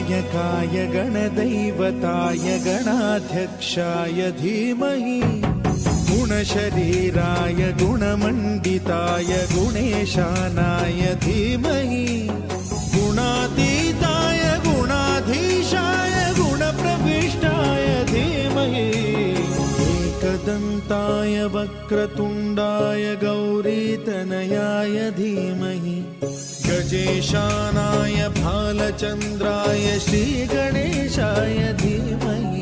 गणनायकाय गणदैवताय गणाध्यक्षाय धीमहि गुणशरीराय गुणमण्डिताय गुणेशानाय धीमहि गुणातीताय गुणाधीशाय गुणप्रविष्टाय धीमहि एकदन्ताय वक्रतुण्डाय गौरीतनयाय धीमहि गजेशानाय भालचन्द्राय श्रीगणेशाय धीमहि